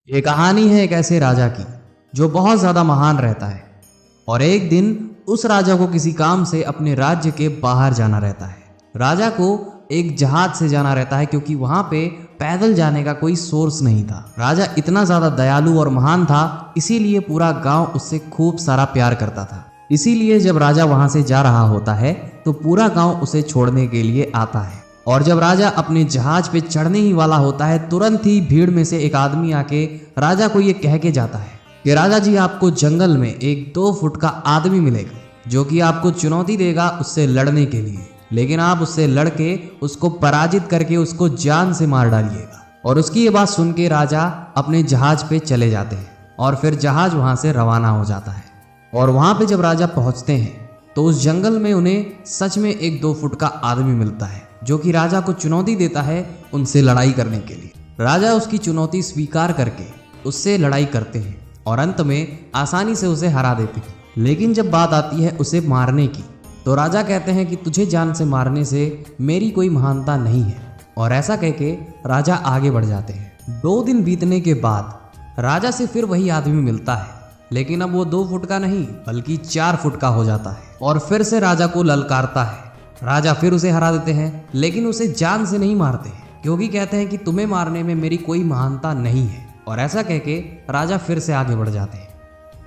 ये कहानी है एक ऐसे राजा की जो बहुत ज्यादा महान रहता है और एक दिन उस राजा को किसी काम से अपने राज्य के बाहर जाना रहता है। राजा को एक जहाज से जाना रहता है क्योंकि वहां पे पैदल जाने का कोई सोर्स नहीं था। राजा इतना ज्यादा दयालु और महान था, इसीलिए पूरा गांव उससे खूब सारा प्यार करता था। इसीलिए जब राजा वहां से जा रहा होता है तो पूरा गांव उसे छोड़ने के लिए आता है। और जब राजा अपने जहाज पे चढ़ने ही वाला होता है, तुरंत ही भीड़ में से एक आदमी आके राजा को ये कह के जाता है कि राजा जी, आपको जंगल में एक 2 फुट का आदमी मिलेगा जो कि आपको चुनौती देगा उससे लड़ने के लिए, लेकिन आप उससे लड़के उसको पराजित करके उसको जान से मार डालिएगा। और उसकी ये बात सुन के राजा अपने जहाज पे चले जाते हैं और फिर जहाज वहां से रवाना हो जाता है। और वहां पे जब राजा पहुंचते हैं तो उस जंगल में उन्हें सच में एक 2 फुट का आदमी मिलता है जो कि राजा को चुनौती देता है उनसे लड़ाई करने के लिए। राजा उसकी चुनौती स्वीकार करके उससे लड़ाई करते हैं और अंत में आसानी से उसे हरा देते हैं। लेकिन जब बात आती है उसे मारने की तो राजा कहते हैं कि तुझे जान से मारने से मेरी कोई महानता नहीं है। और ऐसा कह के राजा आगे बढ़ जाते हैं। 2 दिन बीतने के बाद राजा से फिर वही आदमी मिलता है, लेकिन अब वो 2 फुट का नहीं बल्कि 4 फुट का हो जाता है और फिर से राजा को ललकारता है। राजा फिर उसे हरा देते हैं, लेकिन उसे जान से नहीं मारते क्योंकि कहते हैं कि तुम्हें मारने में मेरी कोई महानता नहीं है। और ऐसा कह के राजा फिर से आगे बढ़ जाते हैं।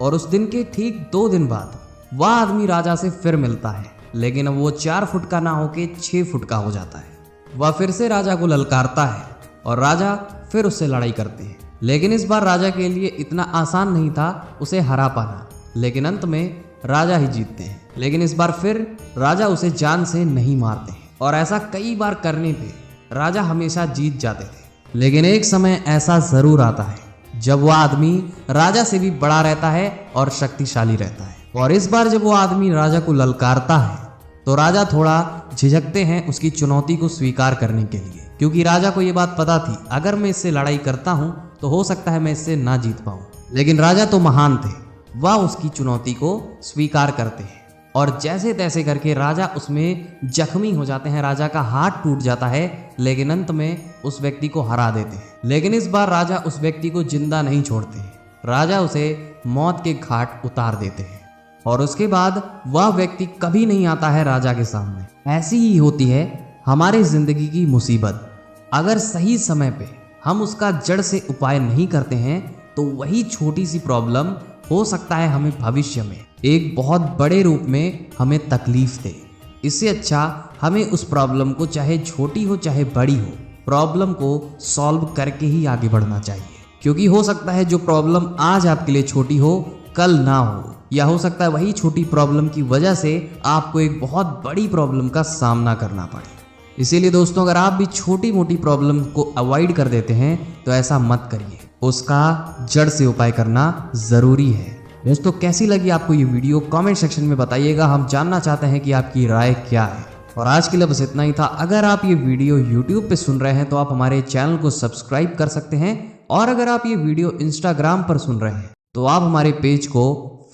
और उस दिन के ठीक 2 दिन बाद वह आदमी राजा से फिर मिलता है, लेकिन अब वो 4 फुट का ना होके 6 फुट का हो जाता है। वह फिर से राजा को ललकारता है और राजा फिर उससे लड़ाई करते हैं, लेकिन इस बार राजा के लिए इतना आसान नहीं था उसे हरा पाना, लेकिन अंत में राजा ही जीतते हैं। लेकिन इस बार फिर राजा उसे जान से नहीं मारते हैं और ऐसा कई बार करने पे राजा हमेशा जीत जाते थे। लेकिन एक समय ऐसा जरूर आता है जब वह आदमी राजा से भी बड़ा रहता है और शक्तिशाली रहता है। और इस बार जब वो आदमी राजा को ललकारता है तो राजा थोड़ा झिझकते हैं उसकी चुनौती को स्वीकार करने के लिए, क्योंकि राजा को ये बात पता थी अगर मैं इससे लड़ाई करता हूं तो हो सकता है मैं इससे ना जीत पाऊं। लेकिन राजा तो महान थे, वह उसकी चुनौती को स्वीकार करते हैं और जैसे तैसे करके राजा उसमें जख्मी हो जाते हैं। राजा का हाथ टूट जाता है, लेकिन अंत में उस व्यक्ति को हरा देते हैं। लेकिन इस बार राजा उस व्यक्ति को जिंदा नहीं छोड़ते हैं, राजा उसे मौत के घाट उतार देते हैं और उसके बाद वह व्यक्ति कभी नहीं आता है राजा के सामने। ऐसी ही होती है हमारी जिंदगी की मुसीबत। अगर सही समय पे हम उसका जड़ से उपाय नहीं करते हैं तो वही छोटी सी प्रॉब्लम हो सकता है हमें भविष्य में एक बहुत बड़े रूप में हमें तकलीफ दे। इससे अच्छा हमें उस प्रॉब्लम को, चाहे छोटी हो चाहे बड़ी हो, प्रॉब्लम को सॉल्व करके ही आगे बढ़ना चाहिए। क्योंकि हो सकता है जो प्रॉब्लम आज आपके लिए छोटी हो कल ना हो, या हो सकता है वही छोटी प्रॉब्लम की वजह से आपको एक बहुत बड़ी प्रॉब्लम का सामना करना पड़े। इसीलिए दोस्तों, अगर आप भी छोटी मोटी प्रॉब्लम को अवॉइड कर देते हैं तो ऐसा मत करिए, उसका जड़ से उपाय करना जरूरी है। दोस्तों, कैसी लगी आपको ये वीडियो कमेंट सेक्शन में बताइएगा, हम जानना चाहते हैं कि आपकी राय क्या है। और आज के लिए बस इतना ही था। अगर आप ये वीडियो YouTube पे सुन रहे हैं तो आप हमारे चैनल को सब्सक्राइब कर सकते हैं, और अगर आप ये वीडियो Instagram पर सुन रहे हैं तो आप हमारे पेज को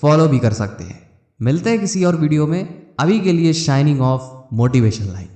फॉलो भी कर सकते हैं। मिलते हैं किसी और वीडियो में, अभी के लिए शाइनिंग ऑफ मोटिवेशन लाइफ।